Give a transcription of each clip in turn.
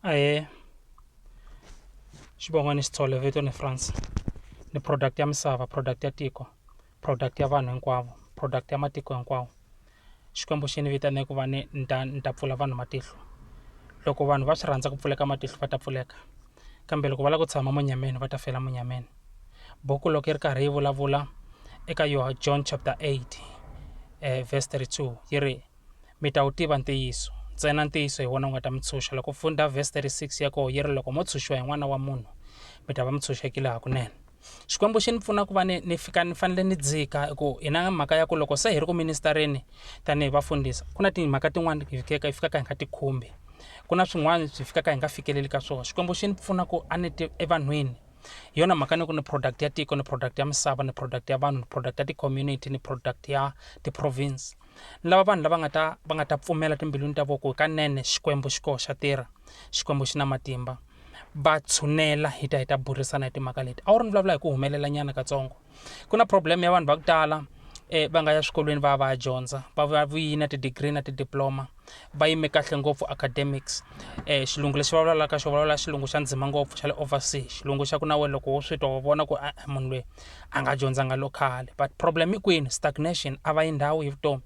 Aye, xivongo ni xitshole vito ni France. Ni product ya misava, product ya tiko, product ya vanhu hinkwavo, product ya matiko hinkwawo. Xikwembu xi ni vitane ku va ni ta pfula vanhu matihlo. Loko vanhu va swi rhandza ku pfuleka matihlo va ta pfuleka, kambe loko va lava ku tshama munyameni va ta fela munyameni. Buku loko yi ri karhi yi vulavula eka John chapter 8 verse 32 yi ri mi ta wu tiva ntiyiso, ntsena ntiyiso hi wona wu nga ta mi tshunxa. Loko funda verse 36 ya koho yi ri loko mo tshunxiwa hi n'wana wa munhu mi ta va mi tshunxekile hakunene. Xikwembu xi ni pfuna ku va ni fika ni fanele ni dzika hi ku hi na mhaka ya ku loko se hi ri ku ministereni tanihi vafundhisi ku na timhaka tin'wani hi fikaka hi nga ti khumbi, ku na swin'wana swi fikaka hi nga fikeleli ka swona. Xikwembu xi ni pfuna ku a ni ti evanhwini hi yona mhaka ni ku ni product ya tiko, ni product ya misava, ni product ya vanhu, ni product ya ti-community, ni product ya ti-province. Ni lava vanhu lava nga ta pfumela timbilwini ta voko hikanene xikwembu xi koho xa tirha, xikwembu xi na matimba. Va tshunela hi ta burisana hi timhaka leti. A wu ri ni vulavula hi ku humelela nyana katsongo. Ku na problem ya vanhu va ku tala va nga ya swikolweni va ya dyondza, va vuyina ti-degree na ti-diploma, va yime kahle ngopfu academics. Xilungu lexi va vulavulaka xo vulavula xilungu xa ndzima ngopfu xa le overseas, xilungu xa ku na wena loko wo swi twa wa vona ku munhu loyi a nga dyondzanga lokhale. But problem i kwini? Stagnation, a va yi ndhawu hi vutomi.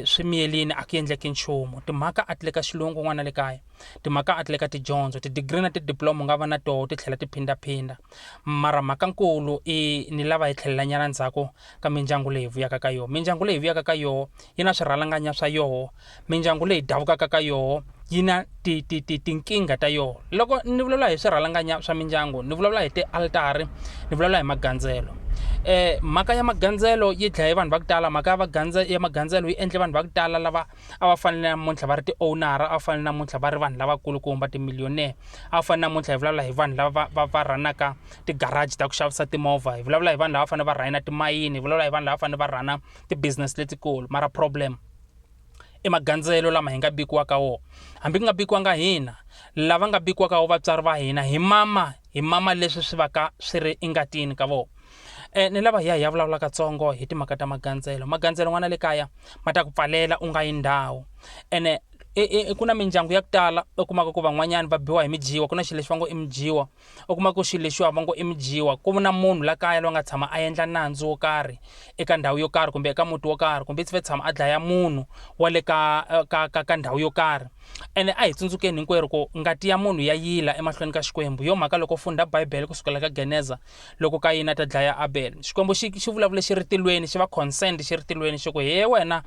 Swi miyelini a ku endleki nchumu. Timhaka a ti le ka xilungu n'wana le kaya, timhaka a ti le ka tidyondzo, ti-degree na ti-diploma u nga va na toho ti tlhela ti phindaphinda. Mara mhakankulu ni lava hi tlhelela nyana ndzhaku ka mindyangu leyi hi vuyaka ka yona. Mindyangu leyi hi vuyaka ka yona yi na swirhalanganya swa yona, mindyangu leyi davukaka ka yona yi na tinkingha ta yona. Loko ni vulavula hi swirhalanganya swa mindyangu ni vulavula hi ti-altari, ni vulavula hi magandzelo. Mhaka ya magandzelo yi dlaye vanhu va ku tala. Mhaka ya magandzelo yi endle vanhu va ku tala lava a va fanele namuntlha va ri ti-owner-a, a va fanele namuntlha va ri vanhu lavakulukumba, timiliyonere. A va fanele namuntlha hi vulavula hi vanhu lava va ranaka ti-garage ta ku xavisa timovha, hi vulavula hi vanhu lava fanele va rhayina timayini, hi vulavula hi vanhu lava fanele va rhana ti-business letikulu. Mara problem i magandzelo lama hi nga bikiwaka wona. Hambi ku nga bikiwanga hina, lava nga bikiwaka wona vatswari va hina, hi mama leswi swi va ka swi ri engatini ka vona. Ni lava hi ya vulavula katsongo hi timhaka ta magandzelo. Magandzelo n'wana le kaya ma ta ku pfalela u nga yi ndhawu. Ene ku na mindyangu ya ku tala u kumaka ku van'wanyana va biwa hi mijiwa, ku na xilo lexi va ngo i mijiwa, u kuma ku xilo lexiwa va ngo i mijiwa. Ku na munhu la kaya loyi nga tshama a endla nandzu wo karhi eka ndhawu yo karhi kumbe eka muti wo karhi, kumbe i tshama a dlaya munhu wa le ka ndhawu yo karhi. Ene a hi tsundzukeni hinkwerhu ku ngati ya munhu ya yila emahlweni ka Xikwembu. Hi yo mhaka loko funda Bibele kusukela ka Geneza, loko Kayini a ta dlaya Abel, Xikwembu xi vulavule xi ri tilweni, xi va consent xi ri tilweni xi ku he wena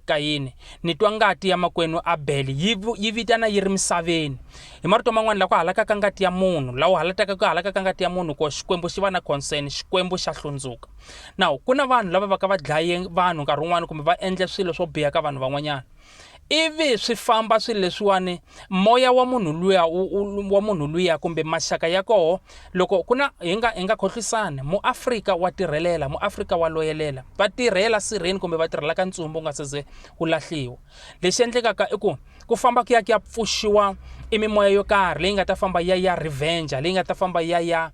Kayini ni twa ngati ya makwenu Abel yi vitana yi ri misaveni. Hi marito man'wana la ku halaka ka ngati ya munhu, laha u halataka ku halaka ka ngati ya munhu ko Xikwembu xi va na consent, Xikwembu xa hlundzuka. Now ku na vanhu lava va ka va dlaye vanhu nkarhi wun'wani kumbe va endle swilo swo biha ka vanhu van'wanyana, ivi swi famba swilo leswiwani moya wa munhu luya kumbe maxaka ya koho. Loko ku na hi nga khohlisani, muAfrika wa tirhelela, muAfrika wa loyelela, va tirhela sirheni kumbe va tirhela ka ntsumbu u nga se ze wu lahliwa. Lexi endlekaka i ku famba ku ya pfuxiwa imimoya yo karhi leyi nga ta famba ya revenge, leyi nga ta famba ya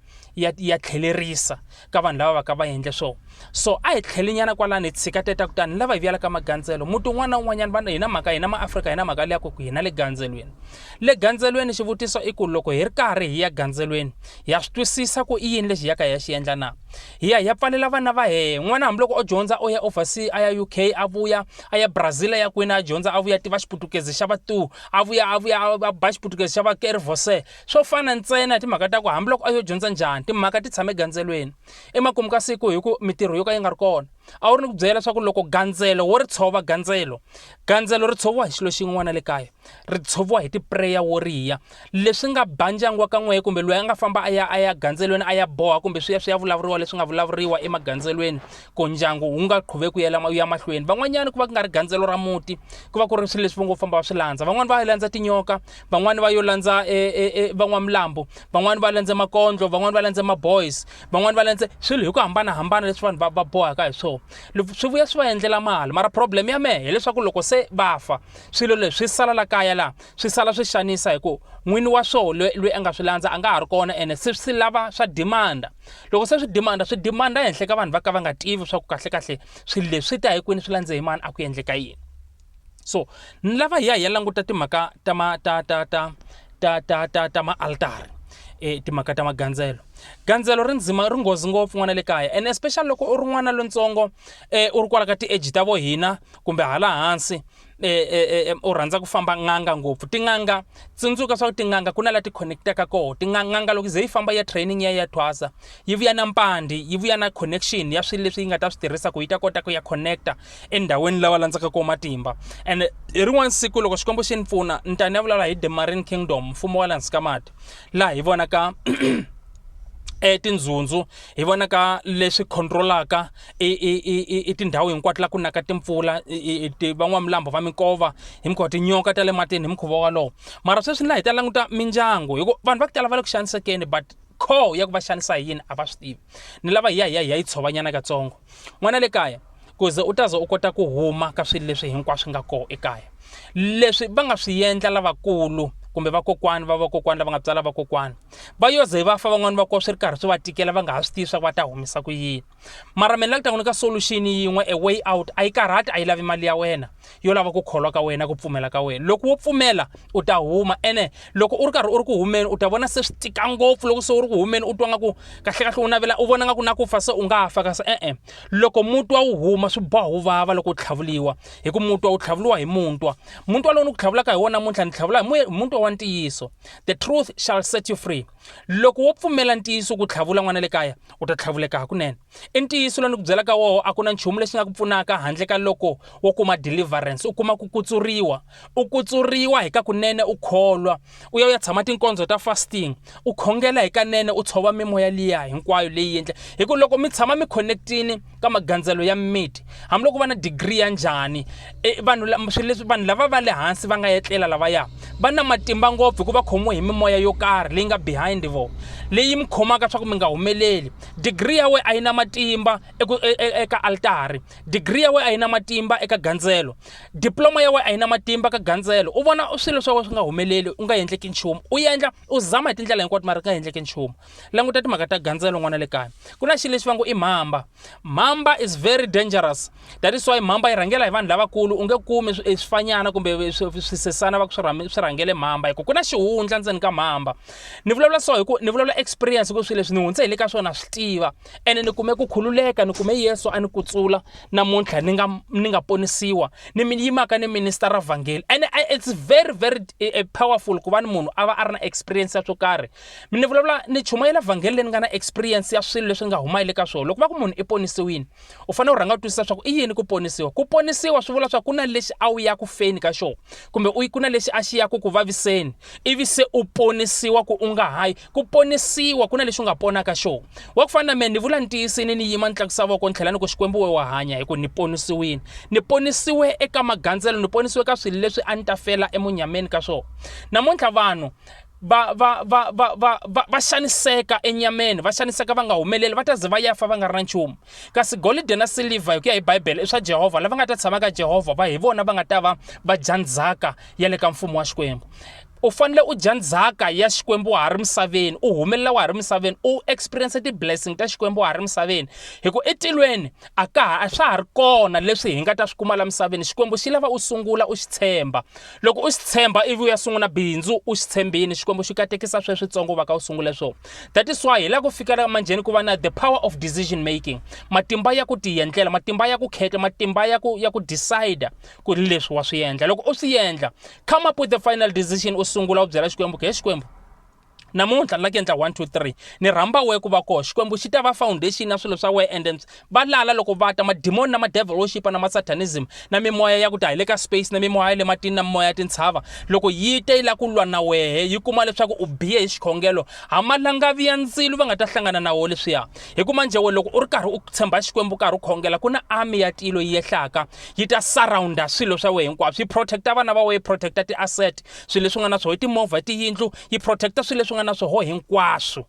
tlhelerisa ka vanhu lava va ka va endle swona. So a hi tlheli nyana kwalani hi tshika teta kutani lava hi vuyela ka magandzelo. Muti un'wana na un'wanyana hina mhaka hina maAfrika hina mhaka leya ku hina le gandzelweni. Le gandzelweni xivutiso i ku loko hi ri karhi hi ya gandzelweni hi ya swi twisisa ku i yini lexi hi ya ka hi ya xi endla na. Hi ya pfalela vana va hina. N'wana hambiloko o dyondza o ya overseas, a ya UK, a vuya a ya Brazil, a ya kwini a dyondza, a vuya a tiva xiputukezi xa va tu, a vuya a ba xiputukezi xa va kervose. Swo fana ntsena hi timhaka ta ku hambiloko a yo dyondza njhani, timhaka ti tshame gandzelweni. Emakumu ka siku hi ku mitirho yo ka yi nga ri kona. A wu ri ni ku byela leswaku loko gandzelo wo ri tshova gandzelo ri tshoviwa hi xilo xin'wana le kaya, ri tshoviwa hi ti-prayer warrior leswi nga ba ndyangu wa ka n'wehe kumbe loyi a nga famba a ya gandzelweni a ya boha kumbe swi ya vulavuriwa leswi nga vulavuriwa emagandzelweni ku ndyangu wu nga qhuveki ku ya mahlweni. Van'wanyana ku va ku nga ri gandzelo ra muti, ku va ku ri swilo leswi va ngo famba va swi landza. Van'wani va landza tinyoka, van'wani va yo landza van'wamilambo, van'wani va landza makondlo, van'wani va landza maboys, van'wani va landza swilo hi ku hambanahambana leswi vanhu va bohaka hi swona. Swi vuya swi va endlela mali. Mara problem ya mehe hileswaku loko se va fa swilo leswi swi sala la kaya laha swi sala swi xanisa hi ku n'wini wa swona loyi a nga swi landza a nga ha ri kona, ene swi lava swa demanda. Loko se swi demanda ehenhla ka vanhu va ka va nga tivi swa ku kahlekahle swilo leswi ta hi kwini swi landze hi mani, a ku endleka yini. So ni lava hi ya languta timhaka ta ta ma-altari timhaka ta magandzelo. Gandzelo ri nghozi ngopfu n'wana le kaya, and especially loko u ri n'wana lontsongo u ri kwala ka ti-age ta vo hina kumbe hala hansi u rhandza ku famba nganga ngopfu. Tin'anga tsundzuka swa ku tin'anga ku na la ti connectaka koho. Tin'anga loko ze yi famba ya training ya thwasa yi vuya na mpandi, yi vuya na connection ya swilo leswi yi nga ta swi tirhisa ku yi ta kota ku ya connecta endhawini lawa landzaka ko matimba. And hi rin'wana siku loko Xikwembu xi ni pfuna ni ta ni ya vulavula hi the Marine Kingdom, mfumo wa le hansi ka mati, laha hi vonaka tindzundzu, hi vonaka leswi controlaka tindhawu hinkwato la ku naka timpfula, van'wamilambo va minkova hi mikhuva tinyoka ta le matini hi mukhuva walowo. Mara sweswi laha hi ta languta mindyangu, hi ku vanhu va ku tala va le ku xanisekeni but core ya ku va xanisa hi yini a va swi tivi. Ni lava hi ya yi tshovanyana katsongo. N'wana le kaya ku ze u ta ze u kota ku huma ka swilo leswi hinkwaswo nga koho ekaya, leswi va nga swi endla lavakulu kumbe vakokwani lava nga tsala vakokwani va yoze va fa van'wani va koho swi ri karhi swi va tikela va nga ha swi tivi swa ku va ta humisa ku yini. Mara mina la ku ta n'wi nyika solution yin'we, a way out. A yi karhati, a yi lavi mali ya wena, yo lava ku kholwa ka wena, ku pfumela ka wena. Loko wo pfumela u ta huma, ene loko u ri karhi u ri ku humeni u ta vona se swi tika ngopfu. Loko se u ri ku humeni u twa nga ku kahlekahle u navela, u vona nga ku na ku fa se u nga fa, kasi loko mutwa wu huma swi boha wu vava loko u tlhavuliwa, hi ku mutwa wu tlhavuriwa hi mutwa lowu ni ku tlhavulaka hi wona namuntlha ni tlhavula hi mutwa wa ntiyiso. The truth shall set you free. Loko wo pfumela ntiyiso ku tlhavula n'wana le kaya u ta tlhavuleka hakunene. I ntiyiso lowu ni ku byelaka woho, a ku na nchumu lexi nga ku pfunaka handle ka loko wo kuma deliverance, u kuma ku kutsuriwa. U kutsuriwa hi ka kunene, u kholwa, u ya tshama tinkonzo ta fasting, u khongela hi kanene, u tshova mimoya liya hinkwayo leyi endla. Hi ku loko mi tshama mi connectini ka magandzelo ya mimiti, hambiloko va na degree ya njhani, vanhu lava va le hansi va nga etlela lavaya va na matimba ngopfu hikuva khomiwe hi mimoya yo karhi leyi nga behind vo, leyi mi khomaka swa ku mi nga humeleli. Degree ya we a yi na matimba eka altari, degree ya we a yi na matimba eka gandzelo, diploma ya we a yi na matimba ka gandzelo. U vona swilo swa we swi nga humeleli, u nga endleki nchumu, u zama hi tindlela hinkwato mara ka endleki nchumu. Languta timhaka ta gandzelo n'wana le kaya. Ku na xilo lexi va ngo i mhamba. Mhamba is very dangerous. That is why mhamba yi rhangela hi vanhu lavakulu, u nge kumi swifanyana kumbe swisesana va ku swi rhangele mhamba, hi ku ku na xihundla ndzeni ka mhamba. Ni vulavula so hi ku ni vulavula experience ku swilo leswi ni hundze hi le ka swona swi tiva, ene ni kume ku khululeka, ni kume Yesu a ni kutsula namuntlha ni nga ponisiwa, ni yimaka ni minister ra vhangeli. And it's very very powerful ku va ni munhu a va a ri na experience ya swo karhi. Ni vulavula ni chumayela vhangeli leyi ni nga na experience ya swilo leswi nga huma hi le ka swona. Loko va ku munhu i ponisiwini, u fanele u rhanga u twisisa swa ku i yini ku ponisiwa. Ku ponisiwa swi vula swa ku na lexi a wu ya ku feni ka xona, kumbe ku na lexi a xi ya ku vaviseni, ivi se u ponisiwa ku u nga hayi. Ku ponisiwa ku na lexi u nga pona ka xona. Wa ku fana na mina ni vula ntiyisini, ni yima ni tlakusa voko ni tlhela ni ku Xikwembu we wa hanya, hi ku ni ponisiwini. Ni ponisiwe eka magandzelo, ni ponisiwe ka swilo leswi a ni ta fela emunyameni ka swona. Namuntlha vanhu va xaniseka enyameni, va xaniseka va nga humeleli, va ta ze va yafa va nga ri na nchumu. Kasi golide na silver hi ku ya hi Bibele i swa Jehovah. Lava nga ta tshama ka Jehovah hi vona va nga ta va dya ndzhaka ya le ka mfumo wa Xikwembu. U fanele u dya ndzhaka ya Xikwembu wa ha ri misaveni, u humelela wa ha ri misaveni, u experience ti-blessing ta Xikwembu wa ha ri misaveni. Hi ku etilweni a swa ha ri kona leswi hi nga ta swi kuma la misaveni. Xikwembu xi lava u sungula u xi tshemba. Loko u xi tshemba ivi u ya sungula bindzu u xi tshembini, Xikwembu xi katekisa sweswitsongo va ka u sungule swona. That is why hi la ku fikela manjheni ku va na the power of decision making, matimba ya ku tiendlela, matimba ya ku kheta, matimba ya ku decide ku leswi wa swi endla. Loko u swi endla, come up with the final decision, sungula u byela Xikwembu ke Xikwembu namuntlha ni la ku endla 1 2 3, ni rhamba we ku va koho. Xikwembu xi ta va foundation ya swilo swa we, and then va lala loko va ta mademoni na ma-devil worship na ma-satanism na mimoya ya ku ta hi le ka space na mimoya ya le matini na mimoya ya tintshava, loko yi te yi la ku lwa na wehe yi kuma leswaku u bihe hi xikhongelo, hamalangavi ya ndzilo va nga ta hlangana na woho leswiya. Hi ku manje we loko u ri karhi u tshemba Xikwembu karhi u khongela, ku na army ya tilo yi yehlaka yi ta surrounda swilo swa we hinkwaswo, yi protecta vana va we, yi protecta ti-asset, swilo leswi nga na swoho, timovha, tiyindlu, yi protecta swilo leswi nga na swoho hinkwaswo.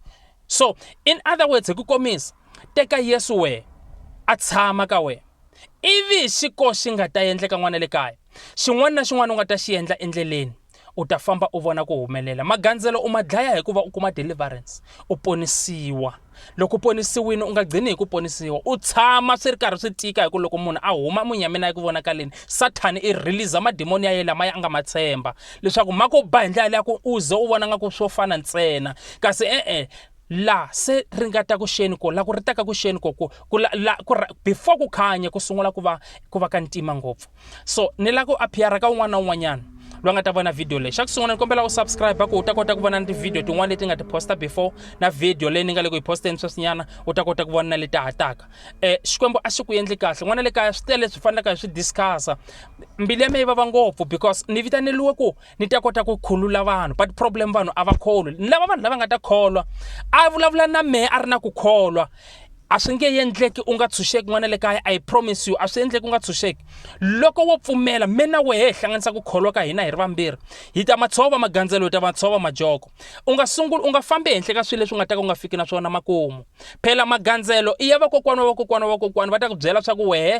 So in other words, hi ku komisa, teka Yesu we a tshama ka we, ivi xi koho xi nga ta endleka n'wana le kaya. Xin'wana na xin'wana u nga ta xi endla endleleni, u ta famba u vona ku humelela. Magandzelo u ma dlaya hikuva u kuma deliverance, u ponisiwa. Loko u ponisiwile u nga gcini hi ku ponisiwa, u tshama swi ri karhi swi tika hi ku loko munhu a huma munyameni a ku vonakaleni, Sathani i release mademoni ya yena lama a nga ma tshemba leswaku ma ku ba hi ndlela ya ku u ze u vona nga ku swo fana ntsena. Kasi la se ri nga ta ku xeni ko la ku ri taka ku xeni ko before ku khanya ku sungula ku va ka ntima ngopfu. So ni la ku appear ka un'wana na un'wanyana loyi nga ta vona video leyi. Xa ku sungula ni kombela u subscribe ku u ta kota ku vona ti-video tin'wana leti nga ti posta before na video leyi ni nga le ku yi posteni sweswinyana u ta kota ku vona na leti hataka. Xikwembu a xi ku endli kahle, n'wana le kaya swi tele leswi faneleke hi swi discussa. Mbilu ya me yi vava ngopfu because ni vitaneliwe ku ni ta kota ku khulula vanhu, but problem vanhu a va kholwi. Ni lava vanhu lava nga ta kholwa, a vulavula na mehe a ri na ku kholwa. A swi nge endleki u nga tshunxeki n'wana le kaya, I promise you a swi endleki u nga tshunxeki. Loko wo pfumela me na wehe hi hlanganisa ku kholwa ka hina hi ri vambirhi, hi ta matshova Magandzelo, hi ta matshova majoko. U nga fambi ehenhla ka swilo leswi u nga ta ka u nga fiki na swona makumu. Phela Magandzelo i ya vakokwana va ta ku byela swa ku wehe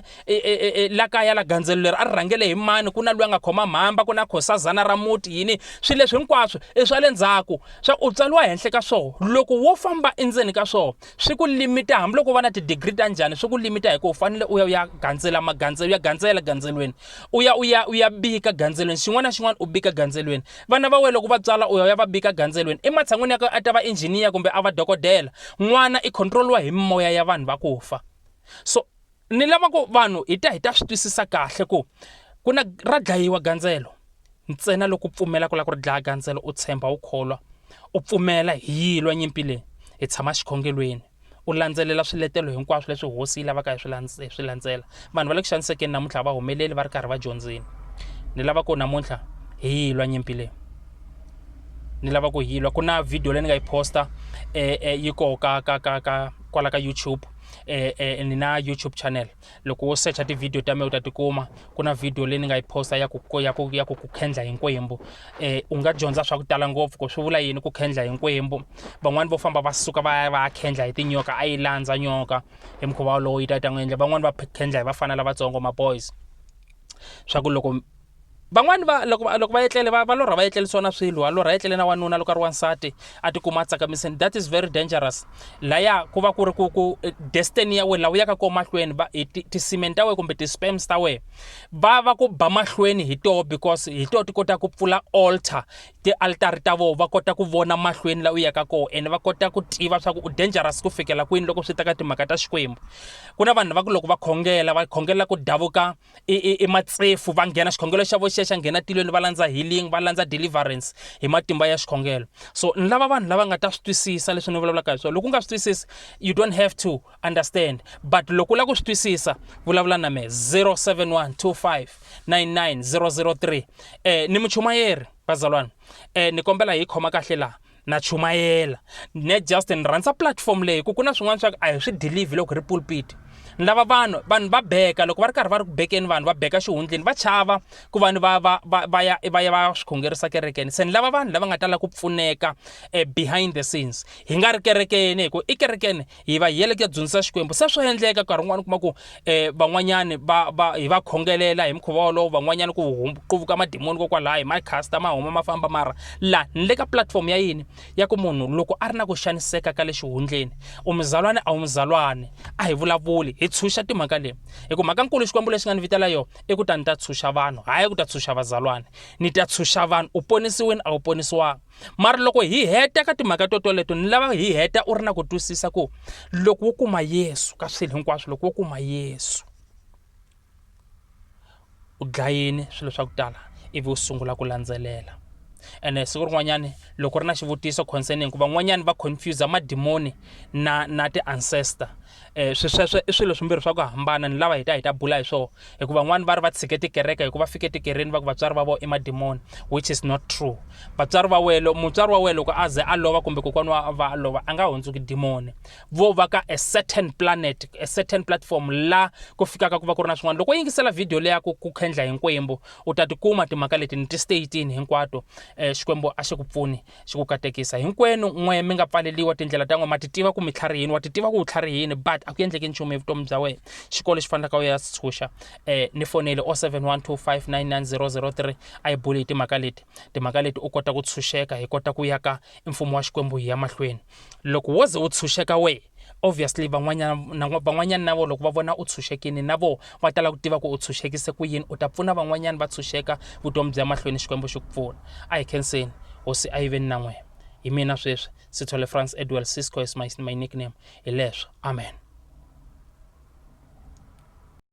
la kaya la Gandzelo leri a ri rhangele hi mani, ku na loyi a nga khoma mhamba, ku na khosazana ra muti yini, swilo leswi hinkwaswo i swa le ndzhaku swa u tsaliwa ehenhla ka swona. Loko wo famba endzeni ka swona swi ku limita, hambi loko va na ti-degree ta njhani swi ku limita hi ku u fanele u ya gandzela Magandzelo, u ya gandzela Gandzelweni, u ya bika Gandzelweni, xin'wana na xin'wana u bika Gandzelweni. Vana va wena loko va tswala u ya va bika Gandzelweni, ematshan'wini ya ku a ta va engineer kumbe a va dokodela. N'wana i control-iwa hi moya ya vanhu va ku fa. So ni lava ku vanhu hi ta swi twisisa kahle ku ku na ra dlayiwa Gandzelo ntsena loko u pfumela ku la ku ri dlaya Gandzelo, u tshemba, u kholwa, u pfumela hi yilwa nyimpi leyi, hi tshama xikhongelweni, u landzelela swiletelo hinkwaswo leswi hosi yi lavaka hi swi landzela. Vanhu va le ku xanisekeni namuntlha va humeleli va ri karhi va dyondzini. Ni lava ku namuntlha hi yilwa nyimpi leyi, ni lava ku yilwa. Ku na video leyi ni nga yi posta yi koho kwala ka YouTube. Ni na YouTube channel, loko wo searcha ti-video ta me u ta tikuma. Ku na video leyi ni nga yi posta ya ku khendla hi nkwembu. U nga dyondza swa ku tala ngopfu ku swi vula yini ku khendla hi nkwembu. Van'wani vo famba va suka va ya khendla hi tinyoka, a yi landza nyoka hi mukhuva wolowo yi ta n'wi endla. Van'wani va khendla hi vafana lavatsongo, ma-boys, swa ku loko van'wani loko va etlele va lorha va etlerisiwa na swilo, a lorha etlele na wanuna loko a ri wansati a tikuma a tsakamiseni. That is very dangerous. Laya ku va ku ri ku destiny ya wena laha u yaka kona mahlweni ti-cement ta wena kumbe ti-sperms ta wena va ku ba mahlweni hi toho, because hi toho ti kota ku pfula altar, ti-altari ta vona va kota ku vona mahlweni laha u yaka kona, and va kota ku tiva swa ku u dangerous ku fikela kwini loko swi ta ka timhaka ta Xikwembu. Ku na vanhu va ku loko va khongela ku davuka matsefu, va nghena xikhongelo xa vo xa nghena tilweni, va landza healing, va landza deliverance hi matimba ya xikhongelo. So ni lava vanhu lava nga ta swi twisisa leswi ni vulavulaka hi swona. Loko u nga swi twisisi, you don't have to understand, but loko u lava ku swi twisisa vulavula na me 071 25 99 003. Ni muchumayeri vazalwana, ni kombela hi khoma kahle laha na chumayela, ne just ni rhandza platform leyi ku na swin'wana swa ku a hi swi deliver loko ri pulpit. Ni lava vanhu va beka, loko va ri karhi va ri ku bekeni vanhu va beka xihundleni, va chava ku vanhu va ya swi khongerisa kerekeni. Se ni lava vanhu lava nga ta lava ku pfuneka behind the scenes. Hi nga ri kerekeni, hi ku i kerekeni hi va hi yele ku ya dyondzisa Xikwembu. Se swo endleka nkarhi wun'wana u kuma ku van'wanyani hi va khongelela hi mukhuva wolowo, van'wanyani ku quvuka mademoni kokwalaho hi makhasta ma huma ma famba. Mara la ni le ka platform ya yini ya ku munhu loko a ri na ku xaniseka ka le xihundleni, u muzalwane a wu muzalwane, a hi vulavuli hi tshunxa timhaka leyi. Hi ku mhaka nkulu Xikwembu lexi nga ni vitela yona i ku ta ni ta tshunxa vanhu, hayi ku ta tshunxa vazalwane. Ni ta tshunxa vanhu, u ponisiwini a wu ponisiwanga. Mara loko hi heta ka timhaka toleto, ni lava hi heta u ri na ku twisisa ku loko wo kuma Yesu ka swilo hinkwaswo, loko wo kuma Yesu u dlayini swilo swa ku tala ivi u sungula ku landzelela. Ene siku rin'wanyani loko ri na xivutiso concerning ku van'wanyani va confuse mademoni na ti-ancestor, sweswo i swilo swimbirhi swa ku hambana. Ni lava hi ta bula hi swona, hikuva van'wani va ri va tshike tikereke hikuva va fike tikereni va ku vatswari va vona i mademoni, which is not true. Mutswari wa wena loko a ze a lova kumbe kokwana a lova a nga hundzuki demoni. Vo va ka a certain planet, a certain platform la ku fikaka ku va ku ri na swin'wana. Loko yingisela video leya ku khendla hi nkwembu u ta tikuma timhaka leti ni ti-statini hinkwato. Xikwembu a xi ku pfuni xi ku katekisa hinkwenu n'we mi nga pfaleliwa tindlela ta n'we, ma ti tiva ku mi tlharihini, wa ti tiva ku u tlharihini, but a ku endleki nchumu evutomi bya wena. Xikolo lexi fanelaka u ya tshunxa ni fonele 0712599003 a yi buli hi timhaka leti u kota ku tshunxeka hi kota ku yaka mfumo wa Xikwembu hi ya mahlweni. Loko wo ze u tshunxeka we, obviously van'wanyana na vo loko va vona u tshunxekile na vo va tala ku tiva ku u tshunxekise ku yini, u ta pfuna van'wanyana va tshunxeka vutomi bya mahlweni Xikwembu xi ku pfuna. A hi khenseni, hosi a yi ve ni na n'wehe. Hi mina sweswi Sithole France Edwell, Cisco is my nickname. Hi leswo, amen.